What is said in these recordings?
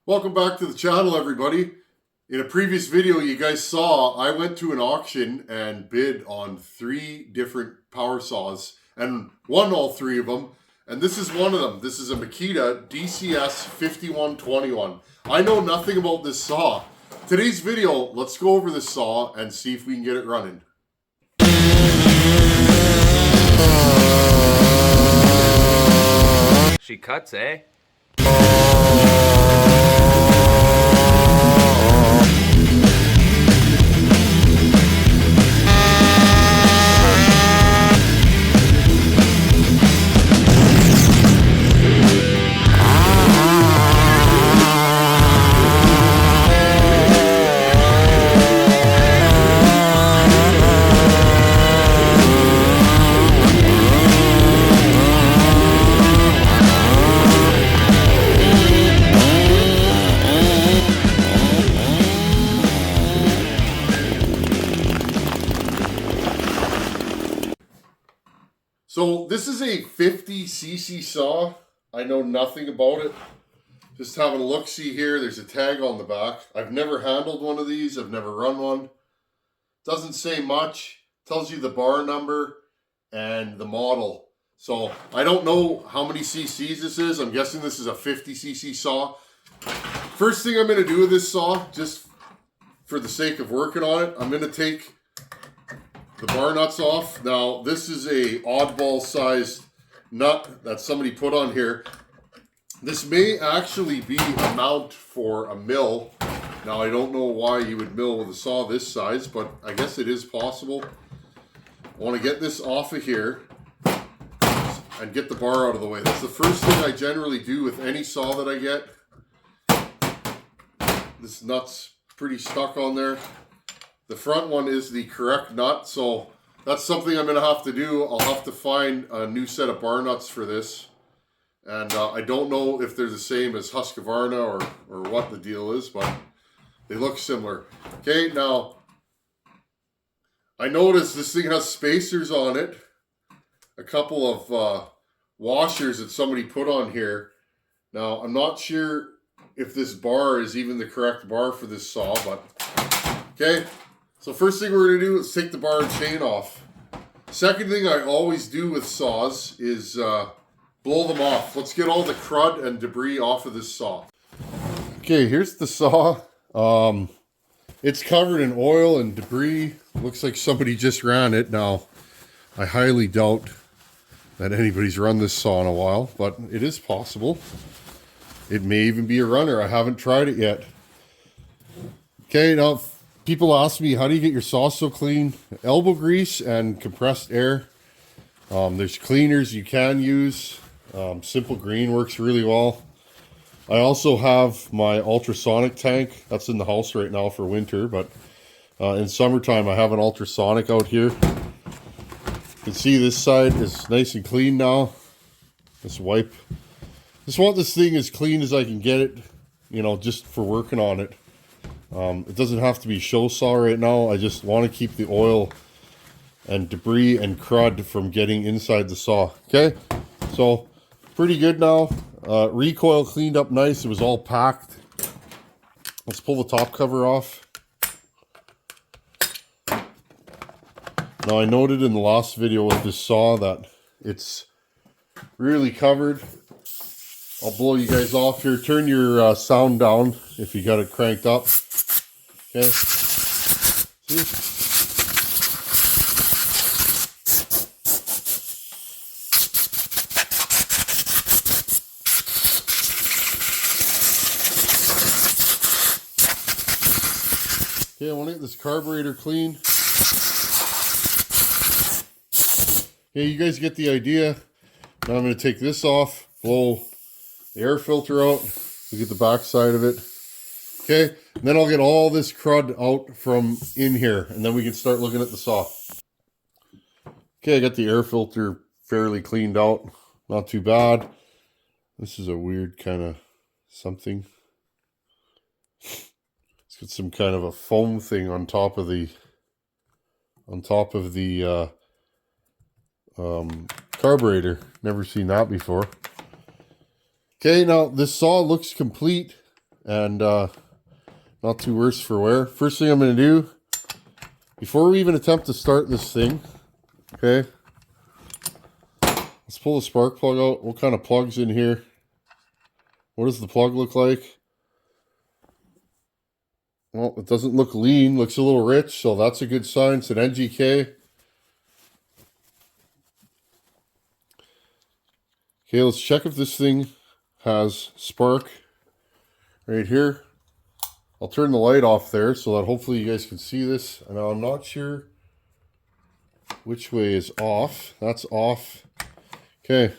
Welcome back to the channel, everybody. In a previous video you guys saw, I went to an auction and bid on 3 different power saws and won all 3 of them. And this is one of them. This is a Makita DCS 5121. I know nothing about this saw. Today's video, let's go over this saw and see if we can get it running. She cuts, eh? So this is a 50cc saw. I know nothing about it. Just having a look-see here. There's a tag on the back. I've never handled one of these. I've never run one. Doesn't say much. Tells you the bar number and the model. So I don't know how many cc's this is. I'm guessing this is a 50cc saw. First thing I'm going to do with this saw, just for the sake of working on it, I'm going to take the bar nuts off. Now, this is a oddball sized nut that somebody put on here. This may actually be a mount for a mill. Now, I don't know why you would mill with a saw this size, but I guess it is possible. I want to get this off of here and get the bar out of the way. That's the first thing I generally do with any saw that I get. This nut's pretty stuck on there. The front one is the correct nut, so that's something I'm going to have to do. I'll have to find a new set of bar nuts for this. And I don't know if they're the same as Husqvarna or what the deal is, but they look similar. Okay, now, I noticed this thing has spacers on it. A couple of washers that somebody put on here. Now, I'm not sure if this bar is even the correct bar for this saw, but okay. So first thing we're going to do is take the bar and chain off. Second thing I always do with saws is blow them off. Let's get all the crud and debris off of this saw. Okay, here's the saw. It's covered in oil and debris. Looks like somebody just ran it. Now, I highly doubt that anybody's run this saw in a while, but it is possible. It may even be a runner. I haven't tried it yet. Okay, now people ask me, how do you get your saw so clean? Elbow grease and compressed air. There's cleaners you can use. Simple Green works really well. I also have my ultrasonic tank. That's in the house right now for winter, but in summertime I have an ultrasonic out here. You can see this side is nice and clean now. Just wipe. Just want this thing as clean as I can get it, you know, just for working on it. It doesn't have to be show saw right now. I just want to keep the oil and debris and crud from getting inside the saw. Okay, so pretty good now. Recoil cleaned up nice. It was all packed. Let's pull the top cover off. Now I noted in the last video with this saw that it's really covered. I'll blow you guys off here. Turn your sound down if you got it cranked up. Okay. See? Okay, I want to get this carburetor clean. Okay, you guys get the idea. Now I'm going to take this off, blow the air filter out, look at the back side of it. Okay, and then I'll get all this crud out from in here, and then we can start looking at the saw. Okay, I got the air filter fairly cleaned out. Not too bad. This is a weird kind of something. It's got some kind of a foam thing on top of the carburetor. Never seen that before. Okay, now this saw looks complete and not too worse for wear. First thing I'm going to do, before we even attempt to start this thing, okay, let's pull the spark plug out. What kind of plug's in here? What does the plug look like? Well, it doesn't look lean. Looks a little rich, so that's a good sign. It's an NGK. Okay, let's check if this thing has spark right here. I'll turn the light off there so that hopefully you guys can see this. And I'm not sure which way is off. That's off. Okay.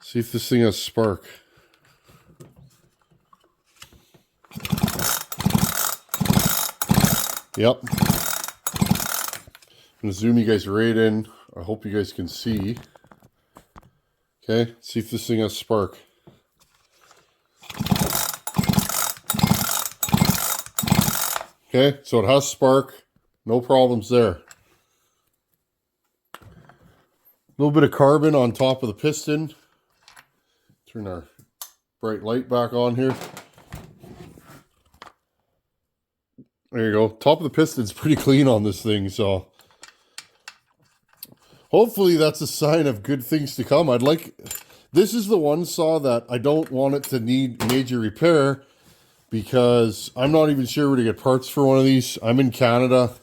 See if this thing has spark. Yep. I'm going to zoom you guys right in. I hope you guys can see. Okay, see if this thing has spark. Okay, so it has spark. No problems there. A little bit of carbon on top of the piston. Turn our bright light back on here. There you go. Top of the piston's pretty clean on this thing, so hopefully that's a sign of good things to come. This is the one saw that I don't want it to need major repair, because I'm not even sure where to get parts for one of these. I'm in Canada.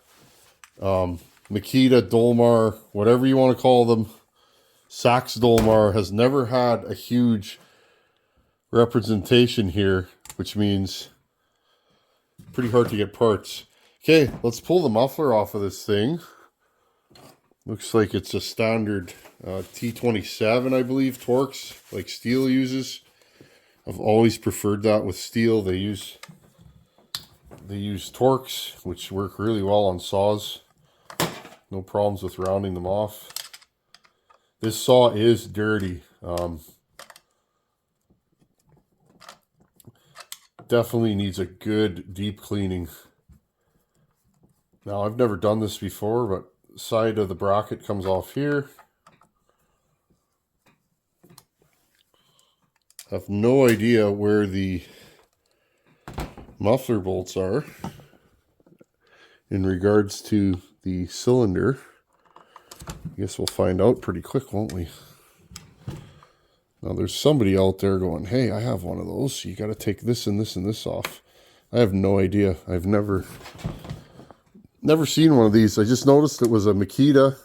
Makita, Dolmar, whatever you want to call them. Sax Dolmar has never had a huge representation here, which means pretty hard to get parts. Okay, let's pull the muffler off of this thing. Looks like it's a standard T27, I believe, Torx, like steel uses. I've always preferred that with steel. They use Torx, which work really well on saws. No problems with rounding them off. This saw is dirty. Definitely needs a good deep cleaning. Now, I've never done this before, but side of the bracket comes off here. I have no idea where the muffler bolts are in regards to the cylinder. I guess we'll find out pretty quick, won't we? Now there's somebody out there going, hey, I have one of those, so you got to take this and this and this off. I have no idea. I've never seen one of these. I just noticed it was a Makita.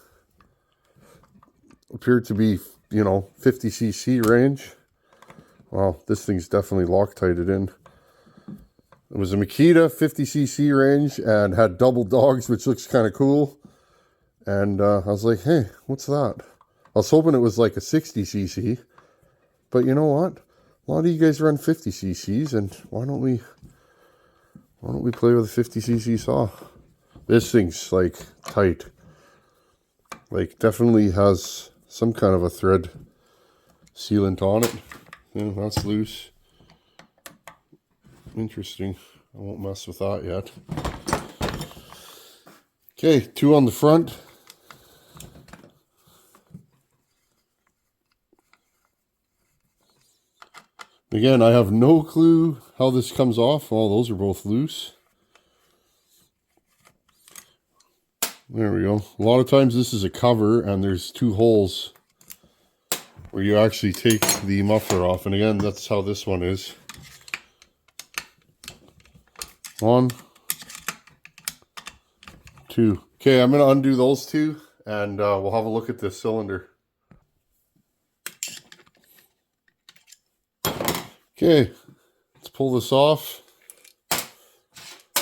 Appeared to be, 50cc range. Wow, this thing's definitely Loctited in. It was a Makita 50cc range and had double dogs, which looks kind of cool. And I was like, hey, what's that? I was hoping it was like a 60cc. But you know what? A lot of you guys run 50cc's, and why don't we play with a 50cc saw? This thing's like tight. Like definitely has some kind of a thread sealant on it. Yeah, that's loose. Interesting. I won't mess with that yet. Okay, 2 on the front. Again, I have no clue how this comes off. Oh, those are both loose. There we go. A lot of times this is a cover and there's 2 holes where you actually take the muffler off. And again, that's how this one is. 1, 2. Okay, I'm going to undo those 2 and we'll have a look at this cylinder. Okay, let's pull this off.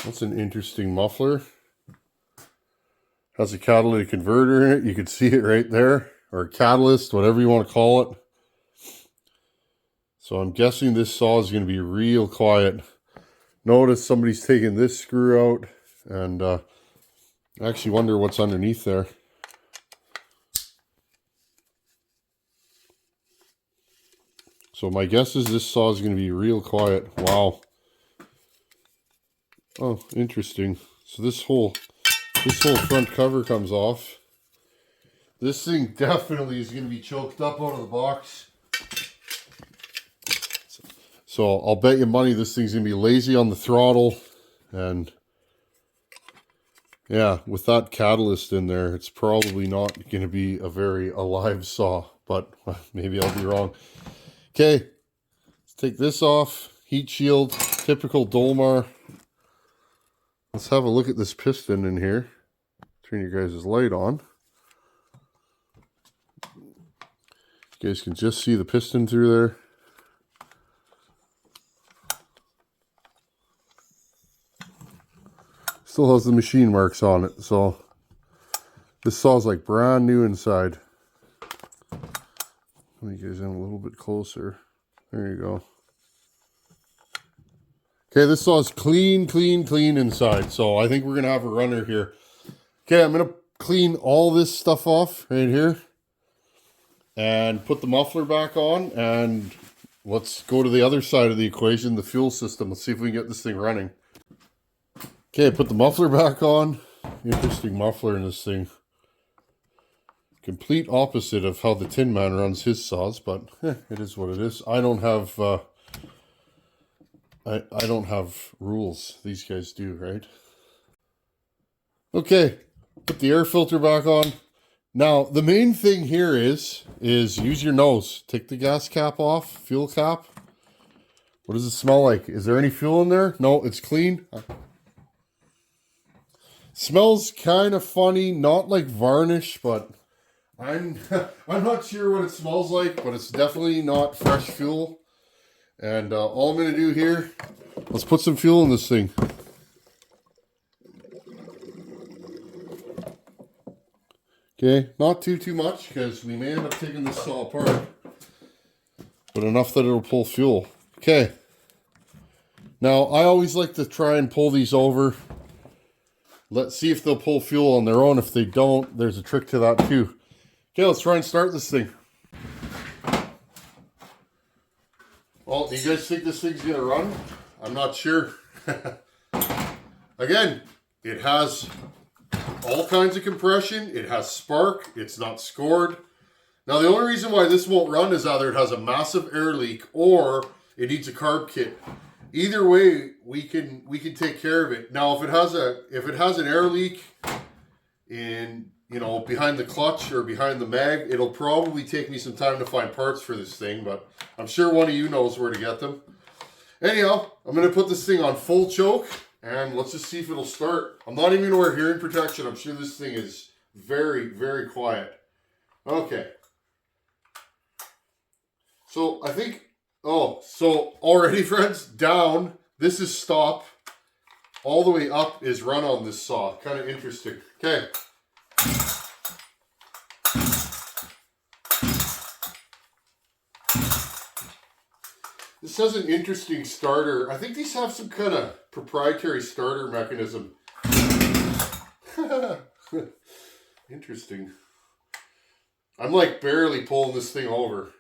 That's an interesting muffler. Has a catalytic converter in it. You can see it right there. Or a catalyst, whatever you want to call it. So I'm guessing this saw is going to be real quiet. Notice somebody's taking this screw out. And I actually wonder what's underneath there. So my guess is this saw is going to be real quiet. Wow. Oh, interesting. So this whole front cover comes off. This thing definitely is going to be choked up out of the box. So I'll bet you money this thing's going to be lazy on the throttle. And yeah, with that catalyst in there, it's probably not going to be a very alive saw. But maybe I'll be wrong. Okay, let's take this off. Heat shield, typical Dolmar. Let's have a look at this piston in here. Turn your guys' light on. You guys can just see the piston through there. Still has the machine marks on it, so this saw's like brand new inside. Let me get in a little bit closer. There you go. Okay, this saw's clean inside, so I think we're gonna have a runner here. Okay, I'm gonna clean all this stuff off right here and put the muffler back on, and let's go to the other side of the equation, the fuel system. Let's see if we can get this thing running. Okay, put the muffler back on. Interesting muffler in this thing. Complete opposite of how the Tin Man runs his saws, but it is what it is. I don't have I don't have rules. These guys do, right? Okay, put the air filter back on. Now, the main thing here is use your nose. Take the gas cap off, fuel cap. What does it smell like? Is there any fuel in there? No, it's clean. Smells kind of funny, not like varnish, but I'm not sure what it smells like, but it's definitely not fresh fuel. And all I'm going to do here, let's put some fuel in this thing. Okay, not too much, because we may end up taking this saw apart. But enough that it'll pull fuel. Okay. Now, I always like to try and pull these over. Let's see if they'll pull fuel on their own. If they don't, there's a trick to that too. Okay, let's try and start this thing. Well, do you guys think this thing's gonna run? I'm not sure. Again, it has all kinds of compression. It has spark. It's not scored. Now, the only reason why this won't run is either it has a massive air leak or it needs a carb kit. Either way, we can take care of it. Now, if it has an air leak in, behind the clutch or behind the mag, it'll probably take me some time to find parts for this thing, but I'm sure one of you knows where to get them. Anyhow, I'm going to put this thing on full choke, and let's just see if it'll start. I'm not even going to wear hearing protection. I'm sure this thing is very quiet. Okay. So, I think... Oh, so already, friends, down, this is stop. All the way up is run on this saw. Kind of interesting. Okay. This has an interesting starter. I think these have some kind of proprietary starter mechanism. Interesting. I'm like barely pulling this thing over.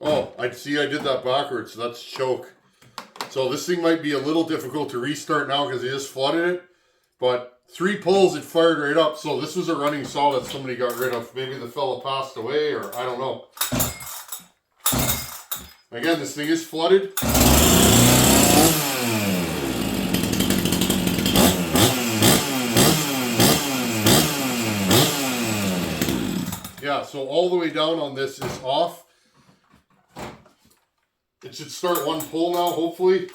Oh, I see I did that backwards. So that's choke. So this thing might be a little difficult to restart now because it just flooded it. But 3 pulls, it fired right up. So this was a running saw that somebody got rid of. Maybe the fella passed away, or I don't know. Again, this thing is flooded. Yeah, so all the way down on this is off. It should start one pull now, hopefully.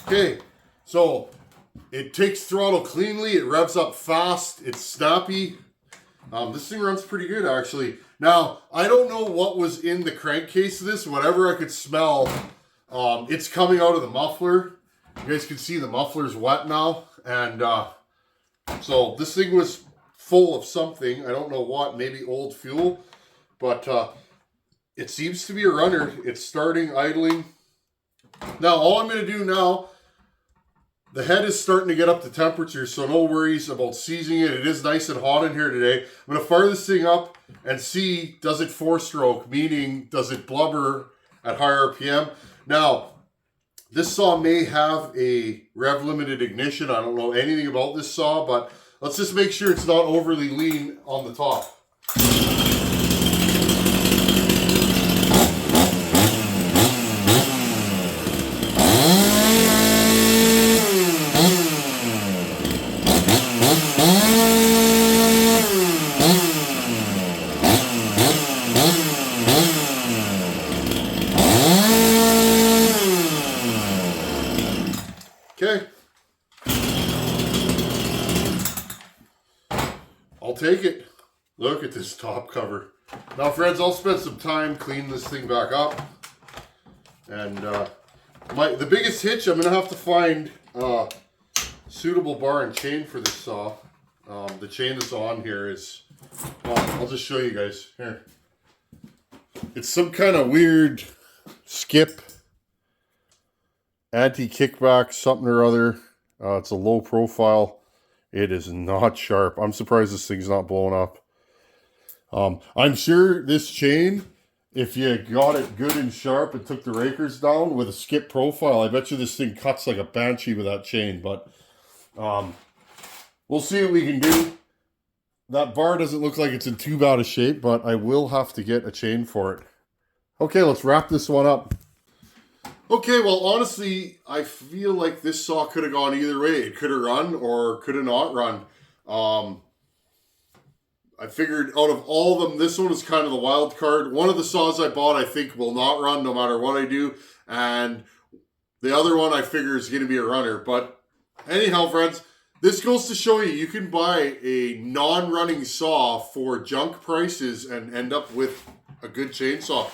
Okay, so It takes throttle cleanly. It revs up fast. It's snappy. This thing runs pretty good, actually. Now, I don't know what was in the crankcase of this. Whatever I could smell, it's coming out of the muffler. You guys can see the muffler's wet now. And so this thing was full of something. I don't know what. Maybe old fuel. But it seems to be a runner. It's starting, idling. Now, all I'm going to do now, the head is starting to get up to temperature, so no worries about seizing it. It is nice and hot in here today. I'm going to fire this thing up and see, does it 4-stroke, meaning does it blubber at high RPM? Now, this saw may have a rev-limited ignition. I don't know anything about this saw, but let's just make sure it's not overly lean on the top. Okay. I'll take it. Look at this top cover. Now, friends, I'll spend some time cleaning this thing back up. And the biggest hitch, I'm going to have to find a suitable bar and chain for this saw. The chain that's on here is, I'll just show you guys. Here. It's some kind of weird skip, anti-kickback, something or other. It's a low profile. It is not sharp. I'm surprised this thing's not blowing up. I'm sure this chain, if you got it good and sharp and took the rakers down with a skip profile, I bet you this thing cuts like a banshee with that chain. But we'll see what we can do. That bar doesn't look like it's in too bad a shape, but I will have to get a chain for it. Okay, let's wrap this one up. Okay, well, honestly, I feel like this saw could have gone either way. It could have run or could have not run. I figured out of all of them, this one is kind of the wild card. One of the saws I bought, I think, will not run no matter what I do. And the other one, I figure, is going to be a runner. But anyhow, friends, this goes to show you can buy a non-running saw for junk prices and end up with a good chainsaw.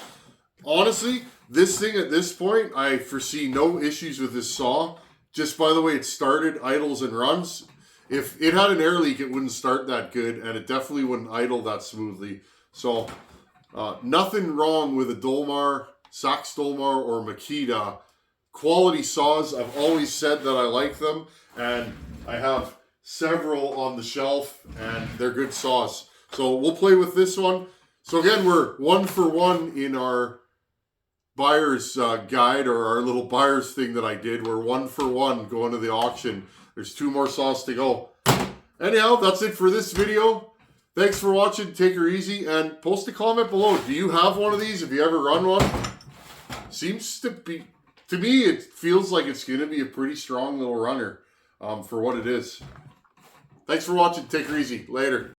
Honestly, this thing at this point, I foresee no issues with this saw. Just by the way it started, idles, and runs. If it had an air leak, it wouldn't start that good, and it definitely wouldn't idle that smoothly. So, nothing wrong with a Dolmar, Sax Dolmar, or Makita. Quality saws, I've always said that I like them, and I have several on the shelf, and they're good saws. So, we'll play with this one. So again, we're 1 for 1 in our buyer's guide, or our little buyer's thing that I did. We're 1 for 1 going to the auction. There's 2 more saws to go. Anyhow, that's it for this video. Thanks for watching. Take her easy, and post a comment below. Do you have one of these? Have you ever run one? Seems to be, to me, it feels like it's going to be a pretty strong little runner for what it is. Thanks for watching. Take her easy. Later.